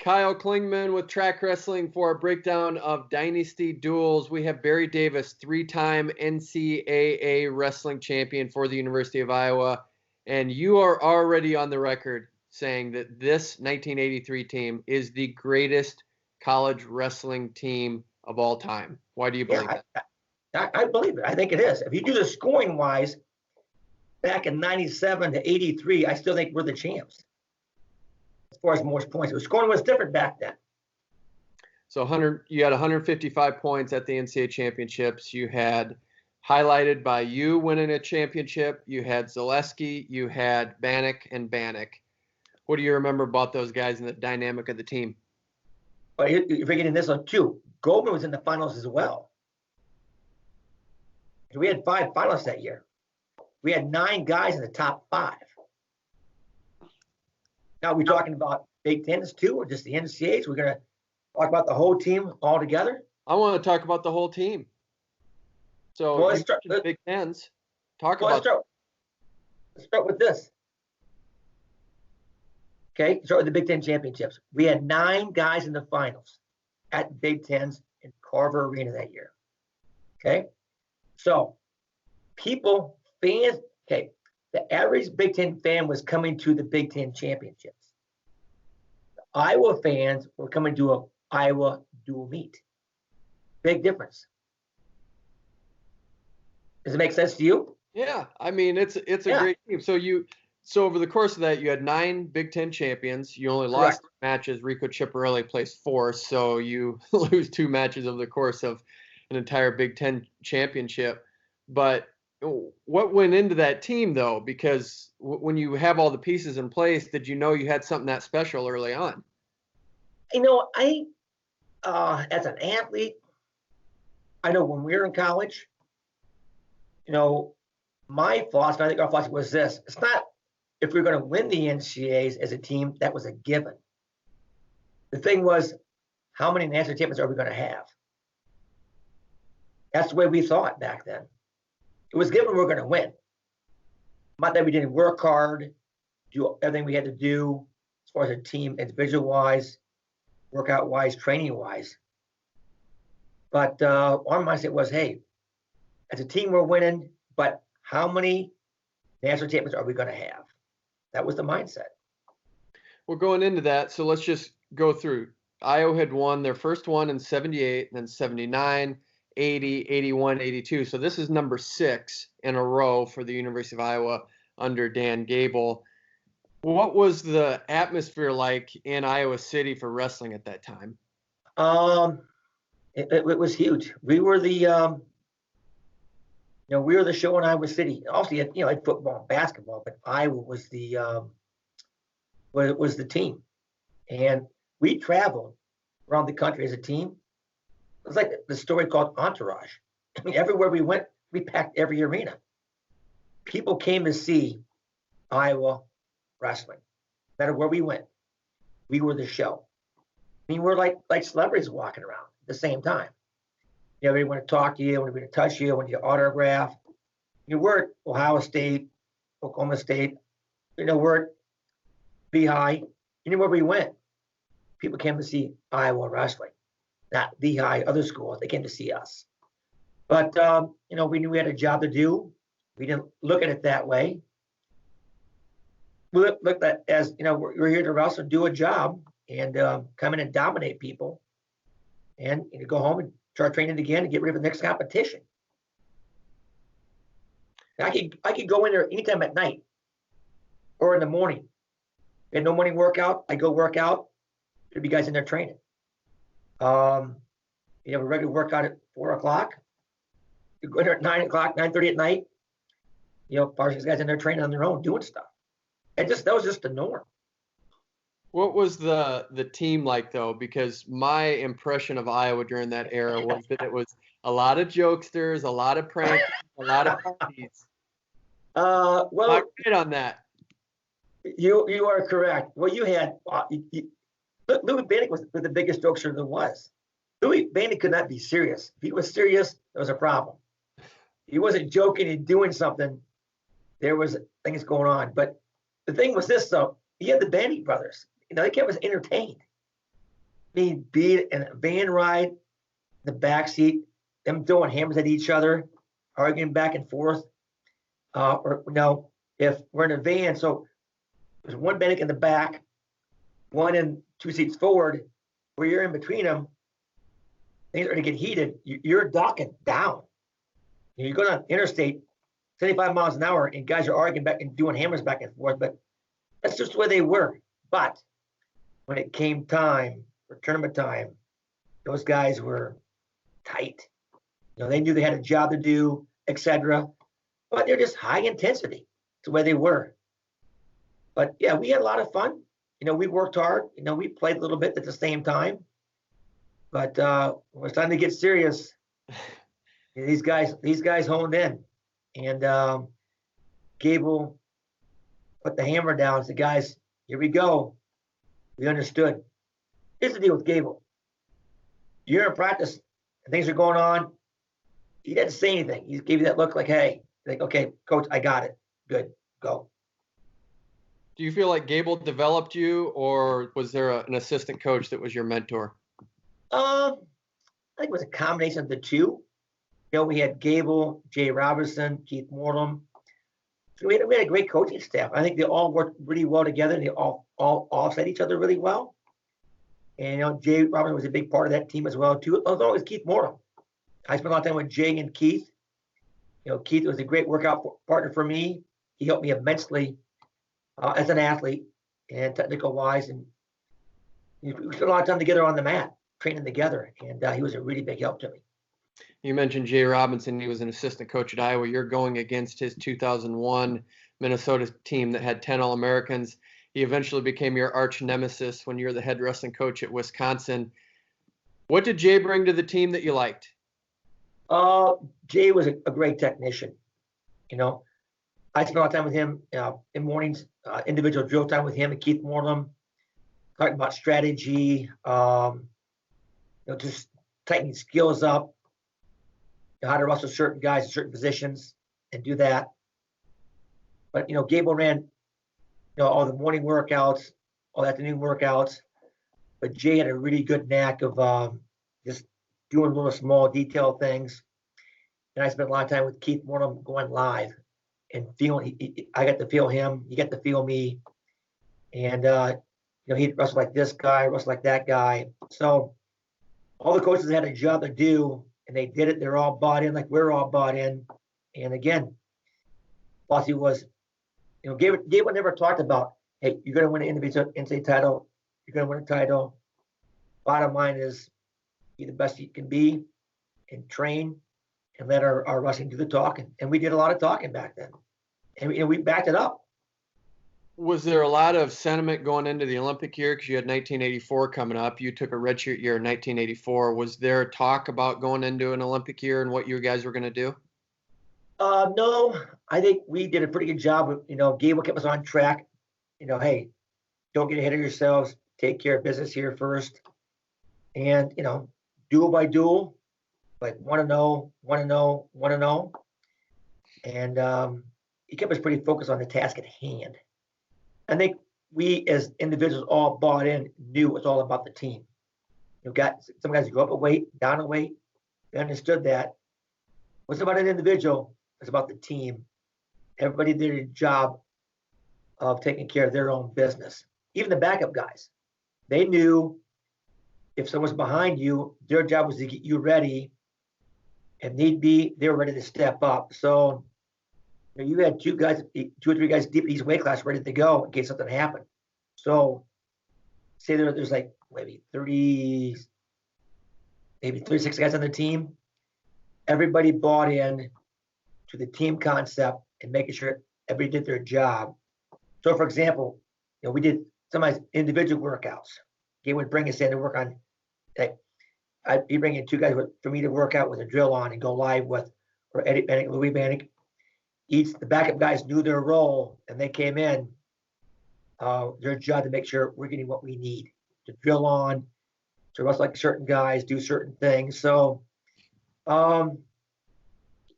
Kyle Klingman with Track Wrestling for a breakdown of Dynasty Duels. We have Barry Davis, 3-time NCAA wrestling champion for the University of Iowa. And you are already on the record saying that this 1983 team is the greatest college wrestling team of all time. Why do you believe that? I believe it. I think it is. If you do the scoring wise, back in 97 to 83, I still think we're the champs. As far as most points, the scoring was different back then. So you had 155 points at the NCAA championships. You had highlighted by you winning a championship. You had Zaleski, you had Bannock and Bannock. What do you remember about those guys and the dynamic of the team? Well, you're forgetting this one too. Goldman was in the finals as well. We had 5 finalists that year. We had 9 guys in the top 5. Now, are we talking about Big Tens too, or just the NCAAs? We're going to talk about the whole team all together? I want to talk about the whole team. So, let's start, Big Tens. Let's start with this. Okay, start with the Big Ten championships. We had 9 guys in the finals at Big Tens in Carver Arena that year. Okay, so fans, the average Big Ten fan was coming to the Big Ten championships. The Iowa fans were coming to an Iowa dual meet. Big difference. Does it make sense to you? Yeah, I mean it's a great team. So over the course of that, you had 9 Big Ten champions. You only lost 2 matches. Rico Chiapparelli placed 4th, so you lose 2 matches over the course of an entire Big Ten championship. But what went into that team, though? Because when you have all the pieces in place, did you know you had something that special early on? I as an athlete, I know when we were in college, my philosophy, I think our philosophy was this. It's not if we're going to win the NCAAs as a team, that was a given. The thing was, how many national champions are we going to have? That's the way we thought back then. It was given we're going to win. Not that we didn't work hard, do everything we had to do as far as a team, individual-wise, workout-wise, training-wise. But our mindset was, hey, as a team we're winning, but how many national champions are we going to have? That was the mindset. Well, going into that, so let's just go through. Iowa had won their first one in 78, then 79, 80, 81, 82. So this is number 6 in a row for the University of Iowa under Dan Gable. What was the atmosphere like in Iowa City for wrestling at that time? It was huge. We were the we were the show in Iowa City. Obviously, like football and basketball, but Iowa was the team, and we traveled around the country as a team. It was like the story called Entourage. I mean, everywhere we went, we packed every arena. People came to see Iowa wrestling. No matter where we went, we were the show. I mean, we're like celebrities walking around at the same time. They want to talk to you, want to touch you, want you to autograph. We're at Ohio State, Oklahoma State. We're at Lehigh. Anywhere we went, people came to see Iowa wrestling. Not Lehigh, other schools. They came to see us. But, we knew we had a job to do. We didn't look at it that way. We looked at it as, we're here to wrestle, do a job, and come in and dominate people. And go home and start training again and get ready for the next competition. I could go in there anytime at night or in the morning. We had no morning workout. I go work out. There'd be guys in there training. A regular workout at 4 o'clock. You go there at 9 o'clock, 9:30 at night. Part of these guys in there training on their own, doing stuff. That was just the norm. What was the team like, though? Because my impression of Iowa during that era was that it was a lot of jokesters, a lot of pranks, a lot of parties. Well, not right on that. You are correct. Well, you had Louis Bannock was the biggest jokester there was. Louis Bannock could not be serious. If he was serious, there was a problem. He wasn't joking and doing something. There was things going on. But the thing was this, though. He had the Bannock brothers. They kept us entertained. me beat in a van ride, the back seat, them throwing hammers at each other, arguing back and forth. Or no, if we're in a van, so there's one medic in the back, one in 2 seats forward, where you're in between them, things are going to get heated. You're docking down. You go down interstate, 75 miles an hour, and guys are arguing back and doing hammers back and forth. But that's just the way they were. But when it came time for tournament time, those guys were tight. They knew they had a job to do, etc. But they're just high intensity. It's the way they were. But yeah, we had a lot of fun. We worked hard. We played a little bit at the same time. But when it's time to get serious, these guys honed in. And Gable put the hammer down and said, guys, here we go. We understood. Here's the deal with Gable. You're in practice and things are going on. He didn't say anything. He gave you that look like, hey, like, okay, coach, I got it. Good, go. Do you feel like Gable developed you, or was there an assistant coach that was your mentor? I think it was a combination of the two. We had Gable, Jay Robertson, Keith Morlam. So we had a great coaching staff. I think they all worked really well together, and they all offset each other really well. And Jay Robertson was a big part of that team as well too. Although it was Keith Morlam. I spent a lot of time with Jay and Keith. Keith was a great workout partner for me. He helped me immensely as an athlete and technical wise, and we spent a lot of time together on the mat, training together, and he was a really big help to me. You mentioned Jay Robinson. He was an assistant coach at Iowa. You're going against his 2001 Minnesota team that had 10 All-Americans. He eventually became your arch nemesis when you were the head wrestling coach at Wisconsin. What did Jay bring to the team that you liked? Jay was a great technician. I spent a lot of time with him in mornings, individual drill time with him and Keith Morlam, talking about strategy, just tightening skills up, how to wrestle certain guys in certain positions and do that. But, Gable ran, all the morning workouts, all the afternoon workouts. But Jay had a really good knack of just doing little small detail things. And I spent a lot of time with Keith Morlam going live and feeling, I got to feel him, he got to feel me. And, he'd wrestle like this guy, wrestle like that guy. So all the coaches had a job to do, and they did it. They're all bought in, like we're all bought in. And again, philosophy was, Gable never talked about, hey, you're going to win an individual NCAA title. You're going to win a title. Bottom line is, be the best you can be and train and let our wrestling do the talking. And we did a lot of talking back then. And we backed it up. Was there a lot of sentiment going into the Olympic year? Because you had 1984 coming up. You took a redshirt year in 1984. Was there talk about going into an Olympic year and what you guys were going to do? No, I think we did a pretty good job of, Gable kept us on track. Hey, don't get ahead of yourselves. Take care of business here first. And, duel by duel, like 1-0, 1-0, 1-0. And he kept us pretty focused on the task at hand. I think we as individuals all bought in, knew it was all about the team. Got some guys who go up a weight, down a weight. They understood that. It wasn't about an individual, it's about the team. Everybody did a job of taking care of their own business. Even the backup guys. They knew if someone's behind you, their job was to get you ready. If need be, they were ready to step up. So you had 2 or 3 guys deep in each weight class ready to go in case something happened. So say there's like maybe 36 guys on the team. Everybody bought in to the team concept and making sure everybody did their job. So for example, we did somebody's individual workouts. He would bring us in to work on, I'd be bringing 2 guys for me to work out with a drill on and go live with, or Eddie Bannick, Louis Bannick. The backup guys knew their role, and they came in, their job to make sure we're getting what we need to drill on, to wrestle like certain guys, do certain things. So,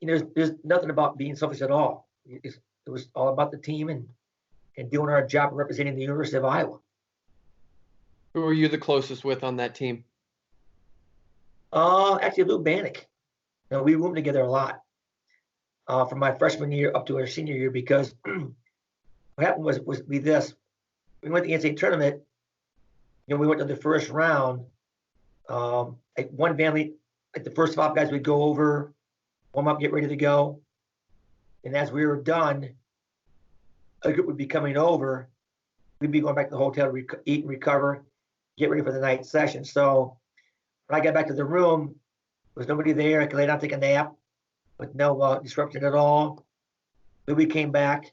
there's nothing about being selfish at all. It was all about the team and doing our job representing the University of Iowa. Who were you the closest with on that team? Actually, Lou Bannock. You know, we roomed together a lot from my freshman year up to our senior year because what happened was we went to the NCAA tournament. You know, we went to the first round. Like one family, like the first 5 guys would go over, warm up, get ready to go, and as we were done, a group would be coming over. We'd be going back to the hotel to eat and recover, get ready for the night session. So when I got back to the room, there was nobody there. I could lay down, take a nap, with no disruption at all. Louis came back.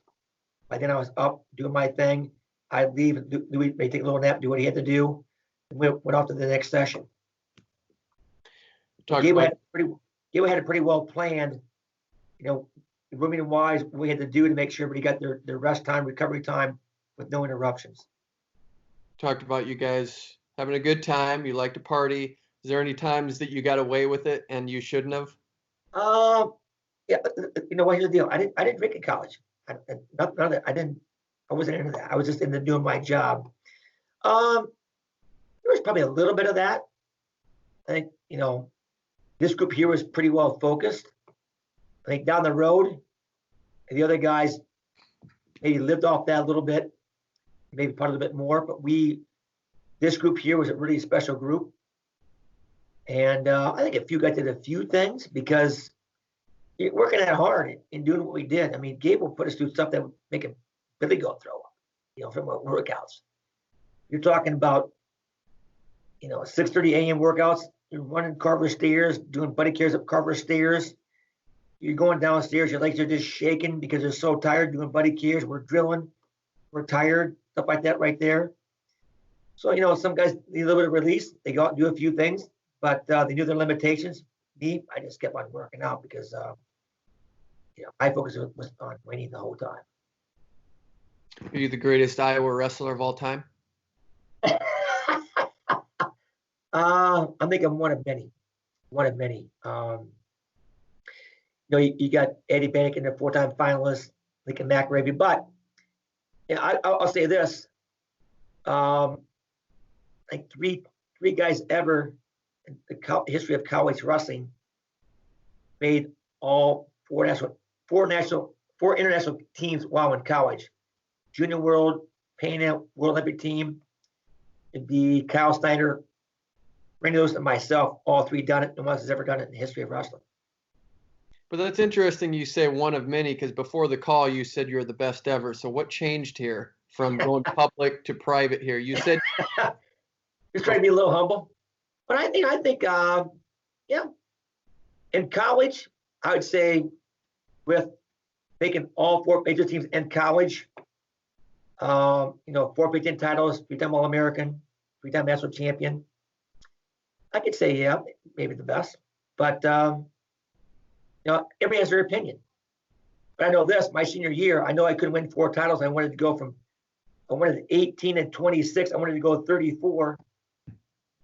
By then I was up doing my thing. I'd leave. Louis may take a little nap, do what he had to do, and we went off to the next session. Gabe had it pretty well planned. You know, rooming wise, what we had to do to make sure everybody got their rest time, recovery time, with no interruptions. Talked about you guys having a good time. You like to party. Is there any times that you got away with it and you shouldn't have? Yeah, you know what? Here's the deal. I didn't drink in college. None of that. I wasn't into that. I was just into doing my job. There was probably a little bit of that. I think, you know, this group here was pretty well focused. I think down the road, the other guys maybe lived off that a little bit, maybe part a little bit more. But this group here was a really special group. And I think a few guys did a few things because you're working that hard and doing what we did. I mean, Gabe will put us through stuff that would make him really go throw up, you know, from our workouts. You're talking about, you know, 6:30 a.m. workouts. You're running Carver stairs, doing buddy carries up Carver stairs. You're going downstairs. Your legs are just shaking because they're so tired doing buddy carries. We're drilling. We're tired. Stuff like that right there. So, you know, some guys need a little bit of release. They go out and do a few things, but they knew their limitations. Me, I just kept on working out because, you know, my focus was on winning the whole time. Are you the greatest Iowa wrestler of all time? I think I'm one of many. One of many. You know, you got Eddie Bannock, a 4-time finalist, Lincoln McRaven. But yeah, I'll say this: like three guys ever in the history of college wrestling made all four international teams while in college. Junior World, Pan Am World Olympic team. It'd be Kyle Snyder, Randy Lewis, and myself. All three done it. No one else has ever done it in the history of wrestling. But that's interesting you say one of many, because before the call you said you're the best ever. So what changed here from going public to private here? You said just trying to be a little humble. But I think yeah. In college, I would say with making all 4 major teams in college, you know, 4 Big Ten titles, 3-time All-American, 3-time national champion. I could say, yeah, maybe the best. But you know, everybody has their opinion. But I know this: my senior year, I know I couldn't win 4 titles. I wanted 18 and 26. I wanted to go 34 to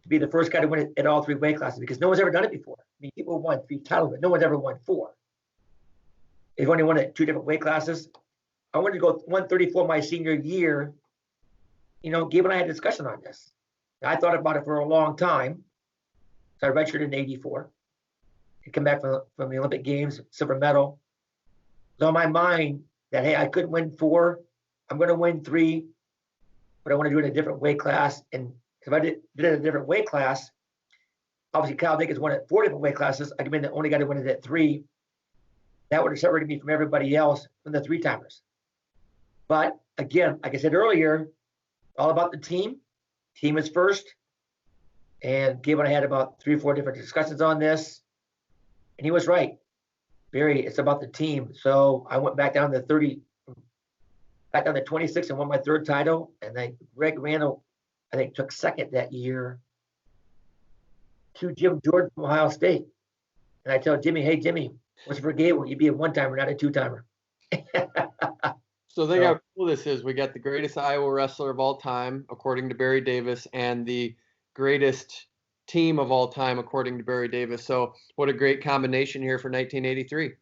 be the first guy to win it at all 3 weight classes because no one's ever done it before. I mean, people won 3 titles, but no one's ever won 4. They've only won it at 2 different weight classes. I wanted to go 134 my senior year. You know, Gabe and I had a discussion on this. I thought about it for a long time. So I redshirted in '84. I come back from the Olympic Games, silver medal. It was on my mind that, hey, I couldn't win 4. I'm going to win 3, but I want to do it in a different weight class. And if I did it in a different weight class, obviously Kyle Dickens won at 4 different weight classes. I could be the only guy to win it at 3. That would have separated me from everybody else from the 3-timers. But again, like I said earlier, all about the team. Team is first. And Gabe and I had about 3 or 4 different discussions on this. And he was right. Barry, it's about the team. So I went back down to 26 and won my 3rd title. And then Greg Randall, I think, took 2nd that year to Jim Jordan from Ohio State. And I tell Jimmy, hey, Jimmy, what's for Gable? You'd be a 1-timer, not a 2-timer. So think how cool this is. We got the greatest Iowa wrestler of all time, according to Barry Davis, and the greatest team of all time, according to Barry Davis. So what a great combination here for 1983.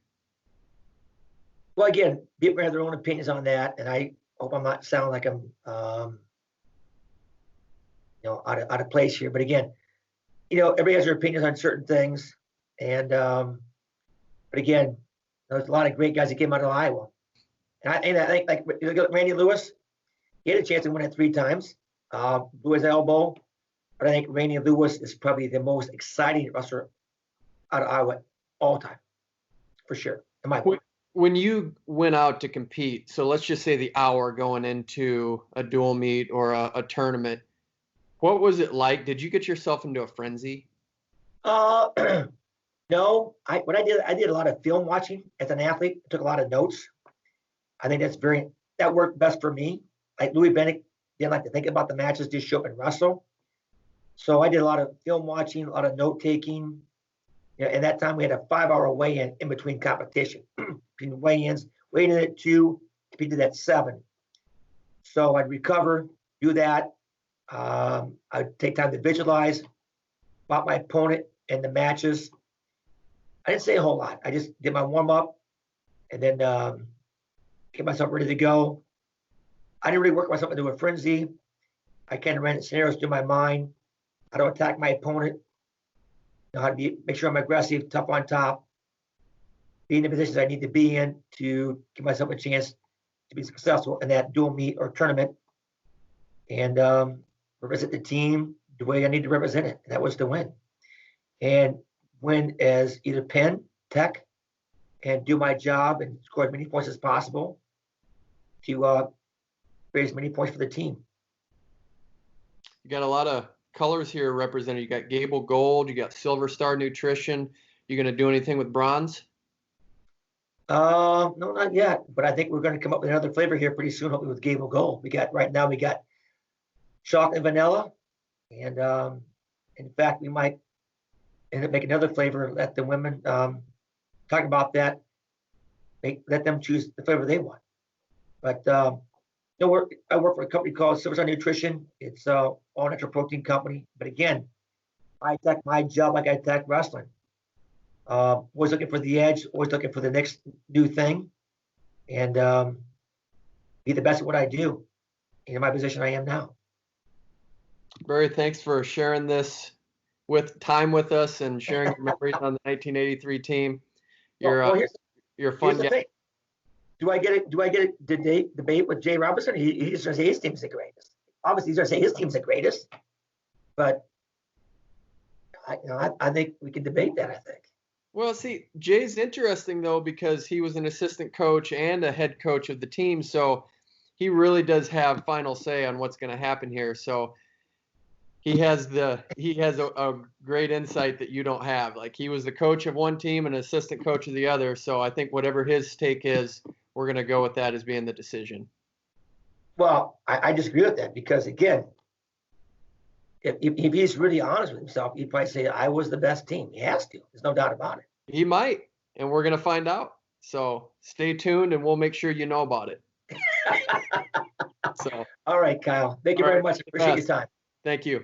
Well, again, people have their own opinions on that, and I hope I'm not sounding like I'm out of place here. But again, everybody has their opinions on certain things, and but again, there's a lot of great guys that came out of Iowa, and I think like you look at Randy Lewis, he had a chance to win it 3 times, blew his elbow, but I think Randy Lewis is probably the most exciting wrestler out of Iowa all time, for sure, in my opinion. When you went out to compete, so let's just say the hour going into a dual meet or a tournament, what was it like? Did you get yourself into a frenzy? No. I did a lot of film watching as an athlete. I took a lot of notes. I think that worked best for me. Like Louis Bennett didn't like to think about the matches, just show up and wrestle. So I did a lot of film watching, a lot of note taking. And that time we had a 5-hour weigh-in in between competition. Between weigh-ins, weighed in at 2, competed at 7. So I'd recover, do that. I'd take time to visualize about my opponent and the matches. I didn't say a whole lot. I just did my warm-up and then get myself ready to go. I didn't really work myself into a frenzy. I kind of ran scenarios through my mind, how to attack my opponent, how to make sure I'm aggressive, tough on top, be in the positions I need to be in to give myself a chance to be successful in that dual meet or tournament, and represent the team the way I need to represent it. And that was to win. And win as either Penn, Tech, and do my job and score as many points as possible to raise as many points for the team. You got a lot of colors here represented. You got Gable Gold, you got Silver Star Nutrition. You going to do anything with bronze? No, not yet. But I think we're going to come up with another flavor here pretty soon, hopefully with Gable Gold. Right now we got chocolate and vanilla, and in fact we might end up making another flavor. Let the women talk about that. Let them choose the flavor they want. But I work for a company called Silver Star Nutrition. It's all natural protein company. But again, I attack my job like I attack wrestling. Always looking for the edge, always looking for the next new thing, and be the best at what I do in my position I am now. Barry, thanks for sharing this time with us and sharing your memories on the 1983 team. You're a fun guy. Do I get it? Did they debate with Jay Robinson? He's going to say his team's the greatest. Obviously, he's going to say his team's the greatest. But I think we can debate that. I think. Well, see, Jay's interesting though because he was an assistant coach and a head coach of the team, so he really does have final say on what's going to happen here. So he has a great insight that you don't have. Like, he was the coach of one team and assistant coach of the other. So I think whatever his take is, we're going to go with that as being the decision. Well, I disagree with that because, again, if he's really honest with himself, he'd probably say, I was the best team. He has to. There's no doubt about it. He might, and we're going to find out. So stay tuned, and we'll make sure you know about it. All right, Kyle. Thank you very much. I appreciate your time. Thank you.